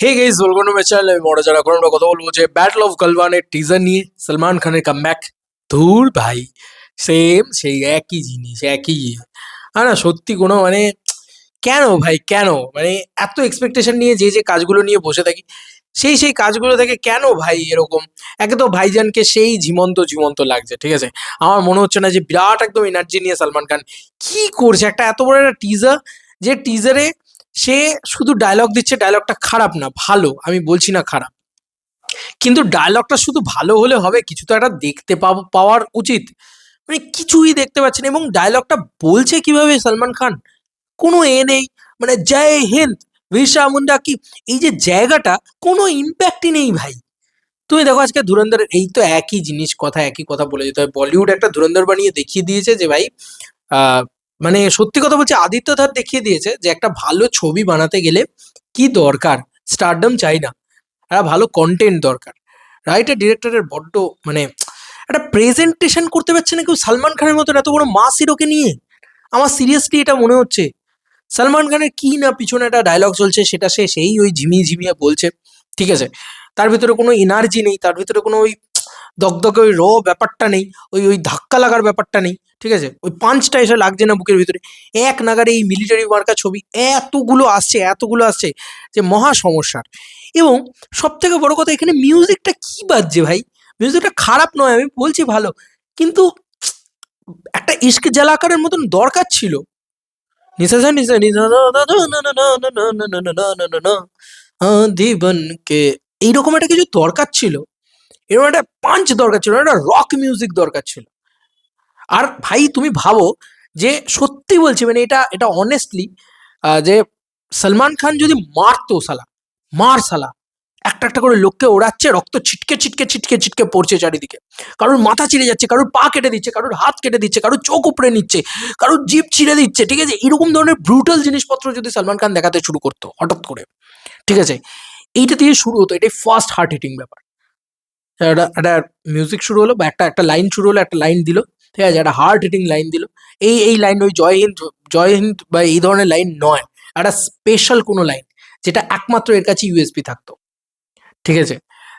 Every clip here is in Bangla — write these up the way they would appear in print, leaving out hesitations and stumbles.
Hey guys, welcome to my channel. আমি মনোজ, আর এখন আমরা কথা বলবো যে ব্যাটল অফ গালওয়ানের টিজার নিয়ে, সলমান খানের কামব্যাক। ধুর ভাই, সেম সেই একই জিনিস, একই ইয়ে। না সত্যি কোনো মানে কেন ভাই, কেন মানে এত এক্সপেকটেশন নিয়ে যে কাজগুলো নিয়ে বসে থাকি, সেই কাজগুলো থেকে কেন ভাই এরকম? একে তো ভাইজানকে সেই ঝিমন্ত ঝিমন্ত লাগছে, ঠিক আছে। আমার মনে হচ্ছে না যে বিরাট একদম এনার্জি নিয়ে সলমান খান কি করছে। একটা এত বড় একটা টিজার, যে টিজারে সে শুধু ডায়লগ দিচ্ছে, ডায়লগটা খারাপ না, ভালো, আমি বলছি না খারাপ, কিন্তু ডায়লগটা শুধু ভালো হলে হবে? কিছু তো একটা দেখতে পাওয়ার উচিত। মানে কিছুই দেখতে পাচ্ছি না। এবং ডায়লগটা বলছে কিভাবে সলমান খান, কোনো এ নেই, মানে জয় হিন্দ, বিরসা মুন্ডা কি, এই যে জায়গাটা, কোনো ইম্প্যাক্টই নেই ভাই। তুমি দেখো আজকে ধুরন্ধরের এই তো একই জিনিস, কথা একই কথা বলে যেতে হয়। বলিউড একটা ধুরন্ধর বানিয়ে দেখিয়ে দিয়েছে যে ভাই, আহ, মানে সত্যি কথা বলছি, আদিত্য ধর দেখিয়ে দিয়েছে যে একটা ভালো ছবি বানাতে গেলে কি দরকার। স্টারডম চাই না, একটা ভালো কন্টেন্ট দরকার। রাইটার ডিরেক্টরের বড্ড মানে একটা প্রেজেন্টেশন করতে পারছে না কেউ সলমান খানের মতন এত বড় মাস হিরোকে নিয়ে। আমার সিরিয়াসলি এটা মনে হচ্ছে সলমান খানের কি না পিছনে একটা ডায়লগ চলছে, সেটা সে সেই ওই ঝিমিয়ে ঝিমিয়ে বলছে, ঠিক আছে। তার ভিতরে কোনো এনার্জি নেই, তার ভিতরে কোনো ওই দগদগে ওই ব্যাপারটা নেই, ওই ওই ধাক্কা লাগার ব্যাপারটা নেই, ঠিক আছে। ওই পাঁচটা এসে লাগছে না বুকের ভিতরে। এক নাগারে এই মিলিটারি মার্কা ছবি এতগুলো আসছে, এতগুলো আসছে, যে মহা সমস্যার। এবং সব থেকে বড় কথা, এখানে মিউজিকটা কি বাজছে ভাই। মিউজিকটা খারাপ নয়, আমি বলছি ভালো, কিন্তু একটা ইস্ক জালাকারের মতন দরকার ছিল। নিসা সা নিসা নিসা না না না না না না না না না না না না না না, জীবনকে, এইরকম একটা কিছু দরকার ছিল। এরকম একটা পাঞ্চ দরকার ছিল, একটা রক মিউজিক দরকার ছিল। আর ভাই তুমি ভাবো, যে সত্যি বলছি, মানে এটা এটা অনেস্টলি, যে সলমান খান যদি মারতো সালা, মার সালা, একটা একটা করে লোককে ওড়াচ্ছে, রক্ত ছিটকে ছিটকে ছিটকে ছিটকে পড়ছে চারিদিকে, কারোর মাথা ছিঁড়ে যাচ্ছে, কারোর পা কেটে দিচ্ছে, কারোর হাত কেটে দিচ্ছে, কারোর চোখ উপড়ে নিচ্ছে, কারোর জিভ ছিঁড়ে দিচ্ছে, ঠিক আছে। এরকম ধরনের ব্রুটাল জিনিসপত্র যদি সলমান খান দেখাতে শুরু করতো হঠাৎ করে, ঠিক আছে, এইটা দিয়ে শুরু হতো, এটাই ফার্স্ট হার্ট হিটিং ব্যাপার। একটা একটা মিউজিক শুরু হলো, বা একটা একটা লাইন শুরু হলো, একটা লাইন দিল, ঠিক আছে, একটা হার্ট হিটিং লাইন দিল। এই লাইন ওই জয় হিন্দ, জয় হিন্দ বা এই ধরনের লাইন নয়, একটা স্পেশাল কোনো লাইন, যেটা একমাত্র এর কাছে ইউএসপি থাকতো, ঠিক আছে।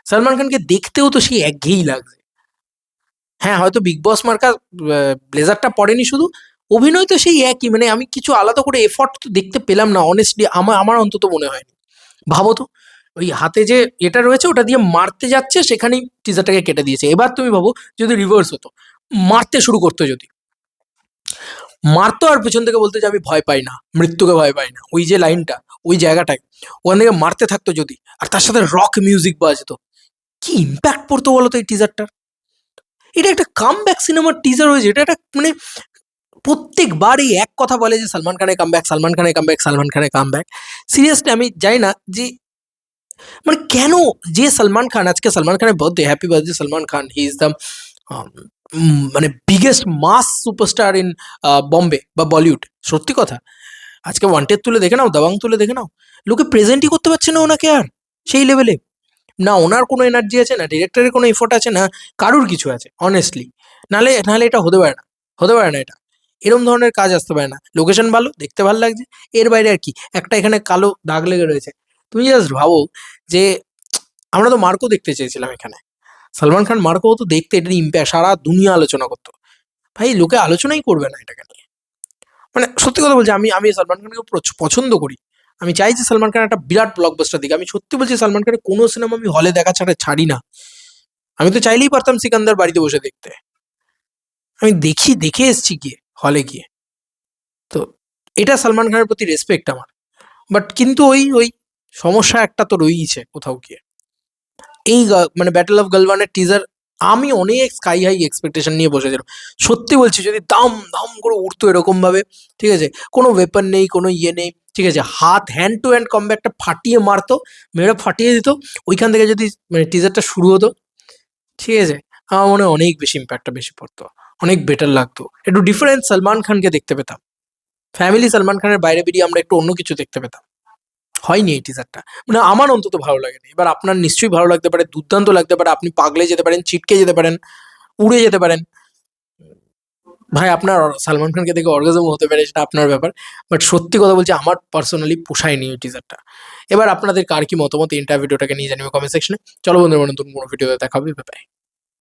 সলমান খানকে দেখতেও তো সেই একঘেয়েই লাগছে। হ্যাঁ, হয়তো বিগ বস মার্কা ব্লেজারটা পড়েনি শুধু, অভিনয় তো সেই একই, মানে আমি কিছু আলাদা করে এফর্ট তো দেখতে পেলাম না অনেস্টলি, আমার আমার অন্তত মনে হয়নি। ভাবো তো, ওই হাতে যে এটা রয়েছে ওটা দিয়ে মারতে যাচ্ছে, সেখানেই টিজারটাকে কেটে দিয়েছে। এবার তুমি ভাবো যদি রিভার্স হতো, মারতে শুরু করতো যদি, মারতো আর পেছন থেকে বলতো যে আমি ভয় পাই না, মৃত্যুকে ভয় পাই না, ওই যে লাইনটা, ওই জায়গাটায় ওখান থেকে মারতে থাকতো যদি, আর তার সাথে রক মিউজিক বাজতো, কি ইম্প্যাক্ট পড়তো বলো তো এই টিজারটা। এটা একটা কামব্যাক সিনেমার টিজার হয়েছে, এটা একটা মানে প্রত্যেকবারই এক কথা বলে যে সলমান খানের কামব্যাক, সলমান খানের কামব্যাক, সলমান খানের কামব্যাক। সিরিয়াসলি আমি জানি না যে মানে কেন, যে সলমান খান, আজকে সলমান খানের birthday, happy birthday Salman Khan, he is the মানে biggest mass superstar in Bombay বা বলিউড। সত্যি কথা, আজকে ওয়ান্টেড তুলে দেখে নাও, দাবাং তুলে দেখে নাও, লোকে প্রেজেন্টই করতে পারছে না ওনাকে আর সেই লেভেলে। না ওনার কোনো এনার্জি আছে, না ডিরেক্টরের কোনো এফোর্ট আছে, না কারুর কিছু আছে অনেস্টলি। নাহলে নাহলে এটা হতে পারে না, হতে পারে না এটা, এরম ধরনের কাজ আসতে পারে না। লোকেশন ভালো, দেখতে ভালো লাগছে, এর বাইরে আর কি। একটা এখানে কালো দাগ লেগে রয়েছে, তুমি জাস্ট ভাবো যে আমরা তো মার্কো দেখতে চেয়েছিলাম এখানে, সলমান খান মার্কো তো দেখতে, এটার ইম্প্যাক্ট সারা দুনিয়া আলোচনা করতো। ভাই লোকে আলোচনাই করবে না এটাকে নিয়ে। মানে সত্যি কথা বলছি, আমি আমি সলমান খানকে পছন্দ করি। আমি চাই যে সলমান খান একটা বিরাট ব্লকবাস্টার দিকে। আমি সত্যি বলছি, সলমান খানের কোনো সিনেমা আমি হলে দেখা ছাড়া ছাড়ি না। আমি তো চাইলেই পারতাম সিকান্দার বাড়িতে বসে দেখতে। আমি দেখে এসছি গিয়ে, হলে গিয়ে। তো এটা সলমান খানের প্রতি রেসপেক্ট আমার। বাট কিন্তু ওই ওই সমস্যা একটা তো রয়েইছে কোথাও গিয়ে। এই মানে ব্যাটল অফ গালওয়ানের টিজার, আমি অনেক স্কাই হাই এক্সপেকটেশন নিয়ে বসেছিলাম। সত্যি বলছি, যদি দাম দাম করে উঠতো এরকম ভাবে, ঠিক আছে, কোনো ওয়েপন নেই, কোনো ইয়ে নেই, ঠিক আছে, হাত হ্যান্ড টু হ্যান্ড কম্ব্যাটটা ফাটিয়ে মারতো, মেরে ফাটিয়ে দিত, ওইখান থেকে যদি মানে টিজারটা শুরু হতো, ঠিক আছে, আমার মনে হয় অনেক বেশি ইম্প্যাক্টটা বেশি পড়তো, অনেক বেটার লাগতো, একটু ডিফারেন্ট সলমান খানকে দেখতে পেতাম। ফ্যামিলি সলমান খানের বাইরে বেরিয়ে আমরা একটু অন্য কিছু দেখতে পেতাম। হয়নি এই টিজারটা, মানে আমার অন্তত ভালো লাগেনি। এবার আপনার নিশ্চয়ই ভালো লাগতে পারে, দুর্দান্ত লাগতে পারে, আপনি পাগলে যেতে পারেন, ছিটকে যেতে পারেন, উড়ে যেতে পারেন। ভাই আপনার সালমান খানকে দেখে অর্গাজম হতে পারে, সেটা আপনার ব্যাপার। বাট সত্যি কথা বলছি, আমার পার্সোনালি পোষায়নি ওই টিজারটা। এবার আপনাদের কার কি মতামত এন্টার ভিডিওটাকে নিয়ে জানিও কমেন্ট সেকশনে। চলো বন্ধুরা, নতুন কোনো ভিডিওতে দেখা হবে। Bye bye.